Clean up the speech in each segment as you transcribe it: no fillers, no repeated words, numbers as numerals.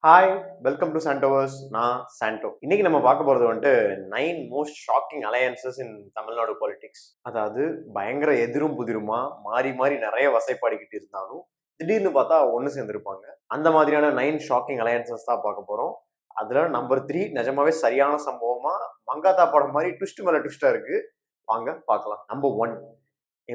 Hi, welcome to சாண்டோவர்ஸ். நான் சாண்டோ. இன்னைக்கு நம்ம பார்க்க போறது வந்துட்டு 9 மோஸ்ட் ஷாக்கிங் அலையன்சஸ் இன் தமிழ்நாடு பாலிடிக்ஸ். அதாவது பயங்கர எதிரும் புதிருமா மாறி மாறி நிறைய வசைப்பாடிக்கிட்டு இருந்தாலும் திடீர்னு பார்த்தா ஒன்று சேர்ந்திருப்பாங்க. அந்த மாதிரியான 9 ஷாக்கிங் அலையன்சஸ் தான் பார்க்க போறோம். அதுல நம்பர் 3 நிஜமாவே சரியான சம்பவமா மங்காத்தா படம் மாதிரி ட்விஸ்ட் மேல ட்விஸ்டா இருக்கு. வாங்க பார்க்கலாம். Number 1,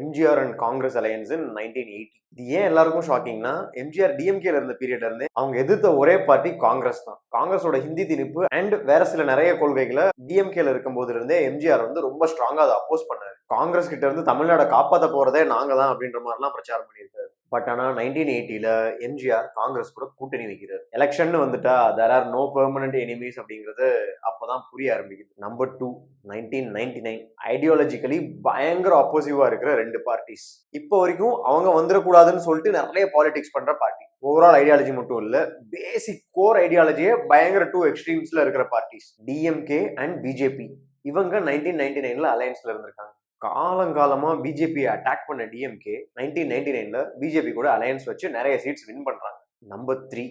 MGR and Congress alliance in 1980. இது ஏன் எல்லாருக்கும் ஷாக்கிங்னா, எம்ஜிஆர் டிஎம்கேல இருந்த பீரியட்ல இருந்தே அவங்க எதிர்த்த ஒரே பார்ட்டி காங்கிரஸ் தான். காங்கிரஸோட ஹிந்தி திணிப்பு அண்ட் வேற சில நிறைய கொள்கைகளை டிஎம்கேல இருக்கும் போது இருந்தே எம்ஜிஆர் வந்து ரொம்ப ஸ்ட்ராங்கா அதை அப்போஸ் பண்ணாரு. காங்கிரஸ் கிட்ட இருந்து தமிழ்நாடை காப்பாற்ற போறதே நாங்க தான் அப்படின்ற மாதிரிலாம் பிரச்சாரம் பண்ணியிருக்காரு. பட் ஆனா 1980ல எம்ஜிஆர் காங்கிரஸ் கூட கூட்டணி வைக்கிறார். எலெக்ஷன் வந்துட்டா there are no permanent enemies அப்படிங்கிறது அப்பதான் புரிய ஆரம்பிக்குது. நம்பர் 2, 1999. ஐடியாலஜிக்கலி பயங்கர ஆப்போசிவா இருக்கிற ரெண்டு பார்ட்டிஸ். இப்போ வரைக்கும் அவங்க வந்துடக்கூடாதுன்னு சொல்லிட்டு நிறைய பாலிடிக்ஸ் பண்ற பார்ட்டி. ஓவரால் ஐடியாலஜி மட்டும் இல்ல, பேசிக் கோர் ஐடியாலஜியே பயங்கர 2 எக்ஸ்ட்ரீம்ஸ்ல இருக்கிற பார்ட்டிஸ் டிஎம்கே அண்ட் பிஜேபி. இவங்க 1999ல அலையன்ஸ்ல இருந்திருக்காங்க. காலங்காலமா பிஜேபியை அட்டாக் பண்ண டிஎம்கே 1999ல பிஜேபி கூட அலையன்ஸ் வச்சு நிறைய சீட்ஸ் வின் பண்றாங்க. நம்பர் 3,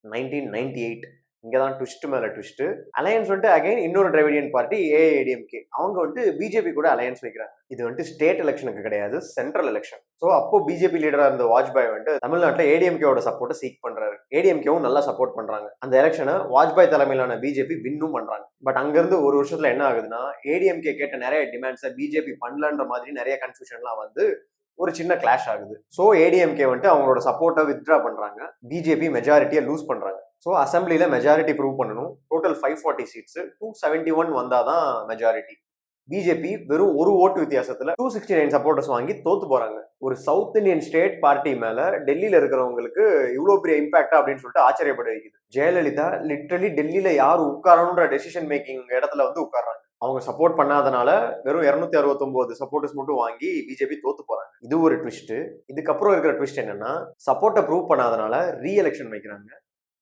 1998. இங்கதான் ட்விஸ்ட் மேல ட்விஸ்ட். அலையன்ஸ் வந்துட்டு அகைன் இன்னொரு டிராவிடியன் பார்ட்டி ஏஐடிஎம்கே. அவங்க வந்துட்டு பிஜேபி கூட அலையன்ஸ் வைக்கிறாங்க. இது வந்துட்டு ஸ்டேட் எலெக்ஷனுக்கு கிடையாது, சென்ட்ரல் எலெக்ஷன். ஸோ அப்போ பிஜேபி லீடரா இருந்த வாஜ்பாய் வந்துட்டு தமிழ்நாட்டில் ஏடிஎம்கேவோட சப்போர்ட்டை சீக் பண்றாரு. ஏடிஎம்கேவும் நல்லா சப்போர்ட் பண்றாங்க. அந்த எலெக்ஷனை வாஜ்பாய் தலைமையிலான பிஜேபி வின்னும் பண்றாங்க. பட் அங்கிருந்து ஒரு வருஷத்துல என்ன ஆகுதுன்னா, ஏடிஎம்கே கேட்ட நிறைய டிமாண்ட்ஸை பிஜேபி பண்ணலன்ற மாதிரி நிறைய கன்ஃபியூஷன்லாம் வந்து ஒரு சின்ன கிளாஷ் ஆகுது. ஸோ ஏடிஎம்கே வந்துட்டு அவங்களோட சப்போர்ட்டை வித்ட்ரா பண்றாங்க. பிஜேபி மெஜாரிட்டியை லூஸ் பண்றாங்க. ஸோ அசம்பிளியில மெஜாரிட்டி ப்ரூவ் பண்ணணும். டோட்டல் 540 சீட்ஸ், 271 வந்தாதான் மெஜாரிட்டி. பிஜேபி வெறும் ஒரு ஓட்டு வித்தியாசத்துல 269 சப்போர்ட்டர்ஸ் வாங்கி தோத்து போறாங்க. ஒரு சவுத் இந்தியன் ஸ்டேட் பார்ட்டி மேல டெல்லியில இருக்கிறவங்களுக்கு இவ்வளவு பெரிய இம்பாக்டா அப்படின்னு சொல்லிட்டு ஆச்சரியப்பட வைக்குது. ஜெயலலிதா லிட்டரலி டெல்லியில யார் உட்காரணுன்ற டெசிஷன் மேக்கிங் இடத்துல வந்து உட்கார்றாங்க. அவங்க சப்போர்ட் பண்ணாதனால வெறும் 269 சப்போர்ட்டர்ஸ் மட்டும் வாங்கி பிஜேபி தோத்து போறாங்க. இது ஒரு ட்விஸ்ட். இதுக்கப்புறம் இருக்கிற ட்விஸ்ட் என்னன்னா, சப்போர்ட்டை ப்ரூவ் பண்ணாதனால ரீ எலெக்ஷன் வைக்கிறாங்க.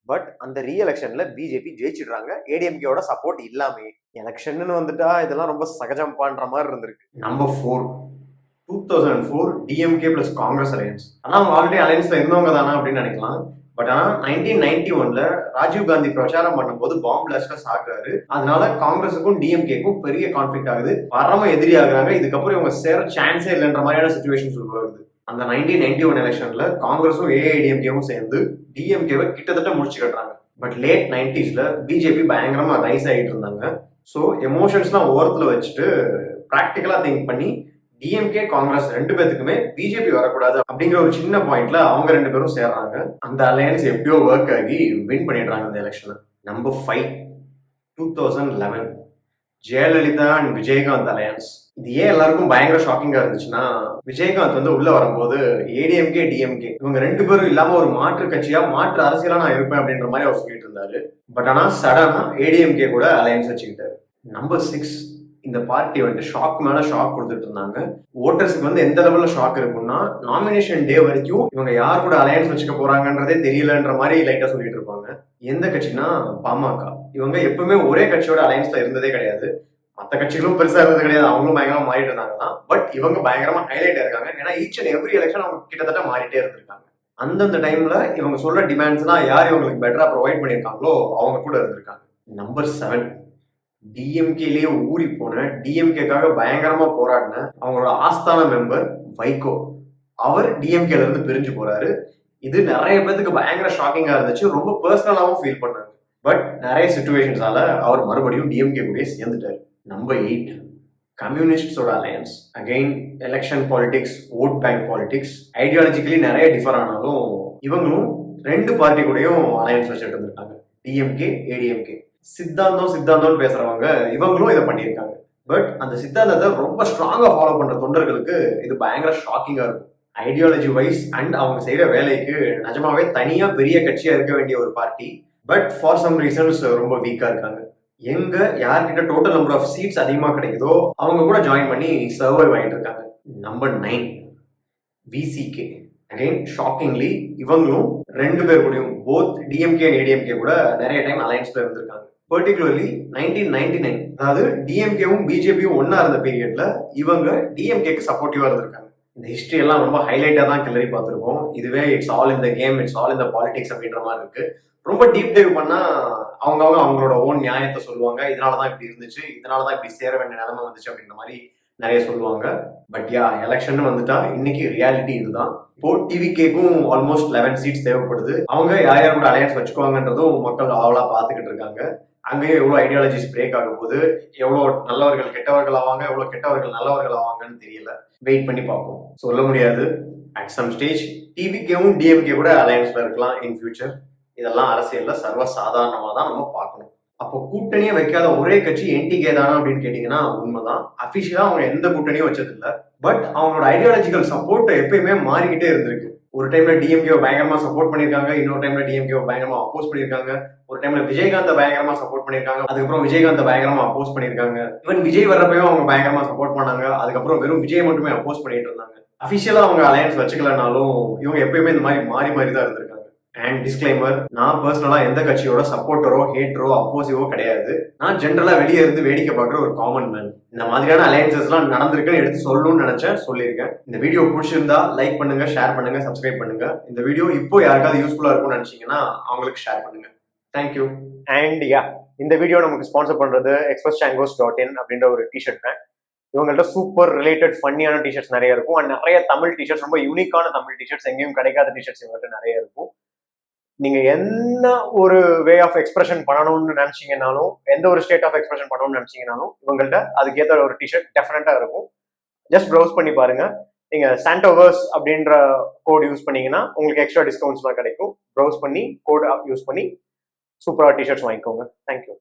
பட் அந்த ரீ எலெக்ஷன்ல பிஜேபி ஜெயிச்சிடுறாங்க, ஏடிஎம்கேவோட சப்போர்ட் இல்லாமே. எலெக்ஷன் வந்துட்டா இதெல்லாம் ரொம்ப சகஜம் பண்ற மாதிரி இருந்திருக்கு. Number 4, 2004 DMK plus Congress alliance. ஆனா அவங்க ஆல்ரெடி அலையன்ஸ்ல இருந்தவங்க தானே அப்படின்னு நினைக்கலாம். பட் ஆனா 1991ல ராஜீவ் காந்தி பிரச்சாரம் பண்ணும்போது பாம்பு பிளாஸ்ட்ல சாகுறாரு. அதனால காங்கிரஸுக்கும் டிஎம்கேக்கும் பெரிய கான்ஃபிளிக்ட் ஆகுது. பரம எதிரி ஆகுறாங்க. இதுக்கப்புறம் இவங்க சேர சான்ஸே இல்லைன்ற மாதிரியான சிச்சுவேஷன் வருது. அந்த 1991 எலெக்ஷன்ல காங்கிரஸும் ஏஐடிஎம்கேவும் சேர்ந்து டிஎம்கேவை கிட்டத்தட்ட முடிச்சு கட்டுறாங்க. பட் லேட் 90ஸ்ல பிஜேபி பயங்கரமா ரைஸ் ஆகிட்டு இருந்தாங்க. ஸோ எமோஷன்ஸ்லாம் ஓரத்தில் வச்சுட்டு ப்ராக்டிக்கலா திங்க் பண்ணி டிஎம்கே காங்கிரஸ் ரெண்டு பேத்துக்குமே பிஜேபி வரக்கூடாது அப்படிங்கிற ஒரு சின்ன பாயிண்ட்ல அவங்க ரெண்டு பேரும் சேர்றாங்க. அந்த அலையன்ஸ் எப்படியோ ஒர்க் ஆகி வின் பண்ணிடுறாங்க அந்த எலெக்ஷன்ல. Number 5, 2011 Jayalalithaa and Vijayakanth alliance. இது ஏன் எல்லாருக்கும் பயங்கர ஷாக்கிங்கா இருந்துச்சுன்னா, விஜயகாந்த் வந்து உள்ள வரும்போது ஏடிஎம்கே டிஎம்கே இவங்க ரெண்டு பேரும் இல்லாம ஒரு மாற்று கட்சியா மாற்று அரசியலா நான் இருப்பேன் அப்படின்ற மாதிரி அவர் சொல்லிட்டு இருந்தாரு. பட் ஆனா சடனா ஏடிஎம்கே கூட அலையன்ஸ் வச்சுக்கிட்டாரு. நம்பர் 6, இந்த பார்ட்டி வந்துட்டு ஷாக் மேல ஷாக் கொடுத்துட்டு இருந்தாங்க. ஓட்டர்ஸ்க்கு வந்து எந்த லெவல்ல ஷாக் இருக்கும்னா, நாமினேஷன் டே வரைக்கும் இவங்க யார் கூட அலையன்ஸ் வச்சுக்க போறாங்கன்றதே தெரியலன்ற மாதிரி லைட்டா சொல்லிட்டு இருப்பாங்க. எந்த கட்சினா பாமக. இவங்க எப்பவுமே ஒரே கட்சியோட அலையன்ஸ்ல இருந்ததே கிடையாது. மற்ற கட்சிகளும் பெருசா இருந்தது கிடையாது. அவங்களும் பயங்கரமா மாறிட்டு இருந்தாங்க தான். பட் இவங்க பயங்கரமா ஹைலைட் இருக்காங்க. ஏன்னா ஈச் அண்ட் எவ்ரி எலெக்ஷன் அவங்க கிட்டத்தட்ட மாறிட்டே இருந்திருக்காங்க. அந்தந்த டைம்ல இவங்க சொல்ற டிமாண்ட்ஸ்லாம் யார் இவங்களுக்கு பெட்டரா ப்ரொவைட் பண்ணியிருக்காங்களோ அவங்க கூட இருந்திருக்காங்க. நம்பர் 7, டிஎம்கேலயே ஊறி போன டிஎம்கேக்காக பயங்கரமா போராடின அவங்களோட ஆஸ்தான மெம்பர் வைகோ. அவர் டிஎம்கேல இருந்து பிரிஞ்சு போறாரு. இது நிறைய பேருக்கு பயங்கர ஷாக்கிங்கா இருந்துச்சு. ரொம்ப பர்சனலாவும் ஃபீல் பண்ணாங்க. பட் நிறைய சிச்சுவேஷன்ஸால அவர் மறுபடியும் டிஎம்கே கூட சேர்ந்துட்டாரு. நம்பர் 8, கம்யூனிஸ்டோட alliance. Again election politics, vote bank politics, ideologically நிறைய டிஃபர் ஆனாலும் இவங்களும் ரெண்டு பார்ட்டி கூடயும் அலையன்ஸ் வச்சுட்டு இருந்திருக்காங்க, டிஎம்கே ஏடிஎம்கே. சித்தாந்தம் பேசுறவங்க இவங்களும் இதை பண்ணியிருக்காங்க. பட் அந்த சித்தாந்தத்தை ரொம்ப ஸ்ட்ராங்கா ஃபாலோ பண்ற தொண்டர்களுக்கு இது பயங்கர ஷாக்கிங்கா இருக்கும். ஐடியாலஜி வைஸ் அண்ட் அவங்க செய்யற வேலைக்கு நிஜமாவே தனியா பெரிய கட்சியா இருக்க வேண்டிய ஒரு party. But for some reasons ரொம்ப வீக்கா இருக்காங்க. எங்க யார்கிட்ட டோட்டல் நம்பர் ஆஃப் சீட்ஸ் அதிகமா கிடைக்குதோ அவங்க கூட ஜாயின் பண்ணி சர்வைவ் ஆகிட்டு இருக்காங்க. Number 9, VCK. அகைன் ஷாக்கிங்லி இவங்களும் ரெண்டு பேர் கூடயும் போத் டிஎம்கே அண்ட் ஏடிஎம்கே கூட நிறைய டைம் அலையன்ஸ்ல இருந்திருக்காங்க. பர்டிகுலர்லி 1999, அதாவது டிஎம்கேவும் பிஜேபியும் ஒன்னா இருந்த பீரியட்ல இவங்க டிஎம்கேக்கு சப்போர்ட்டிவா இருந்திருக்காங்க. இந்த ஹிஸ்ட்ரி எல்லாம் ரொம்ப ஹைலைட்டா தான் கிளறி பார்த்துருக்கோம். இதுவே இட்ஸ் ஆல் இந்த கேம், இட்ஸ் ஆல் இந்த பாலிடிக்ஸ் அப்படின்ற மாதிரி இருக்கு. ரொம்ப டீப் டைவ் பண்ணா அவங்களோட ஓன் நியாயத்தை சொல்லுவாங்க. இதனாலதான் இப்படி இருந்துச்சு, இதனாலதான் இப்படி சேர வேண்டிய நிலைமை வந்துச்சு அப்படின்ற மாதிரி நிறைய சொல்லுவாங்க. பட் யா, எலெக்ஷன் வந்துட்டா இன்னைக்கு ரியாலிட்டி இதுதான். இப்போ டிவிகேக்கும் ஆல்மோஸ்ட் 11 சீட்ஸ் தேவைப்படுது. அவங்க யார் யார் கூட அலையன்ஸ் வச்சுக்குவாங்கன்றதும் மக்கள் ஆவலா பார்த்துக்கிட்டு இருக்காங்க. அங்கேயே எவ்வளவு ஐடியாலஜிஸ் பிரேக் ஆக போகுது, எவ்வளவு நல்லவர்கள் கெட்டவர்கள் ஆவாங்க, எவ்வளவு கெட்டவர்கள் நல்லவர்கள் ஆவாங்கன்னு தெரியல. வெயிட் பண்ணி பார்ப்போம். சொல்ல முடியாது. அட் சம் ஸ்டேஜ் டிவிகேவும் டிஎம்கே கூட அலையன்ஸ்ல இருக்கலாம் இன் ஃபியூச்சர். இதெல்லாம் அரசியல்ல சர்வ சாதாரணமா தான் நம்ம பார்க்கணும். அப்போ கூட்டணியே வைக்காத ஒரே கட்சி என்டிகே தானா அப்படின்னு கேட்டீங்கன்னா உண்மைதான். அபிஷியலா அவங்க எந்த கூட்டணியும் வச்சது இல்ல. பட் அவங்களோட ஐடியாலஜிக்கல் சப்போர்ட் எப்பயுமே மாறிக்கிட்டே இருந்திருக்கு. ஒரு டைம்ல டிஎம்கே பயங்கரமா சப்போர்ட் பண்ணிருக்காங்க, இன்னொரு டைம்ல டிஎம்கே பயங்கரமா அப்போஸ் பண்ணிருக்காங்க, ஒரு டைம்ல விஜயகாந்த் பயங்கரமா சப்போர்ட் பண்ணிருக்காங்க, அதுக்கப்புறம் விஜயகாந்த் பயங்கரமா அப்போஸ் பண்ணிருக்காங்க. ஈவன் விஜய் வர்றப்பையும் அவங்க பயங்கரமா சப்போர்ட் பண்ணாங்க, அதுக்கப்புறம் வெறும் விஜய் மட்டுமே அப்போஸ் பண்ணிட்டு இருந்தாங்க. அபிஷியலா அவங்க அலையன்ஸ் வச்சுக்கலனாலும் இவங்க எப்பயுமே இந்த மாதிரி மாறி மாறி தான் இருந்திருக்காங்க. அண்ட் டிஸ்க்ளைமர், நான் பர்சனலா எந்த கட்சியோட சப்போர்ட்டரோ ஹேட்டரோ அப்போசிவோ கிடையாது. நான் ஜென்ரலா வெளியே இருந்து வேடிக்கை பார்க்குற ஒரு காமன் மேன். இந்த மாதிரியான அலையன்சஸ் எல்லாம் நடந்திருக்குன்னு எடுத்து சொல்லணும்னு நினைச்சேன், சொல்லியிருக்கேன். இந்த வீடியோ பிடிச்சிருந்தா லைக் பண்ணுங்க, ஷேர் பண்ணுங்க, சப்ஸ்கிரைப் பண்ணுங்க. இந்த வீடியோ இப்போ யாருக்காவது யூஸ்ஃபுல்லா இருக்கும்னு நினைச்சீங்கன்னா அவங்களுக்கு ஷேர் பண்ணுங்க. தேங்க்யூ. அண்ட் யா, இந்த வீடியோ நமக்கு ஸ்பான்சர் பண்றது expresschangos.in அப்படின்ற ஒரு டிஷர்ட் பேங்க். இவங்கள்ட்ட சூப்பர் ரிலேட்டட் ஃபன்னியான டிஷர்ட்ஸ் நிறைய இருக்கும். அண்ட் நிறைய தமிழ் டிஷர்ட்ஸ், ரொம்ப யூனிக்கான தமிழ் டிஷர்ட்ஸ், எங்கேயும் கிடைக்காத டிஷர்ட்ஸ் இவங்கள்ட்ட நிறைய இருக்கும். நீங்க என்ன ஒரு வே ஆஃப் எக்ஸ்பிரஷன் பண்ணணும்னு நினைச்சீங்கன்னாலும், எந்த ஒரு ஸ்டேட் ஆஃப் எக்ஸ்பிரஷன் பண்ணணும்னு நினைச்சீங்கன்னாலும் இவங்கள்ட்ட அதுக்கேற்ற ஒரு டிஷர்ட் டெஃபினட்டா இருக்கும். ஜஸ்ட் ப்ரௌஸ் பண்ணி பாருங்க. நீங்க சாண்டோவர்ஸ் அப்படின்ற கோட் யூஸ் பண்ணீங்கன்னா உங்களுக்கு எக்ஸ்ட்ரா டிஸ்கவுண்ட்ஸ்லாம் கிடைக்கும். ப்ரௌஸ் பண்ணி கோட் யூஸ் பண்ணி சூப்பரா டிஷர்ட்ஸ் வாங்கிக்கோங்க. தேங்க்யூ.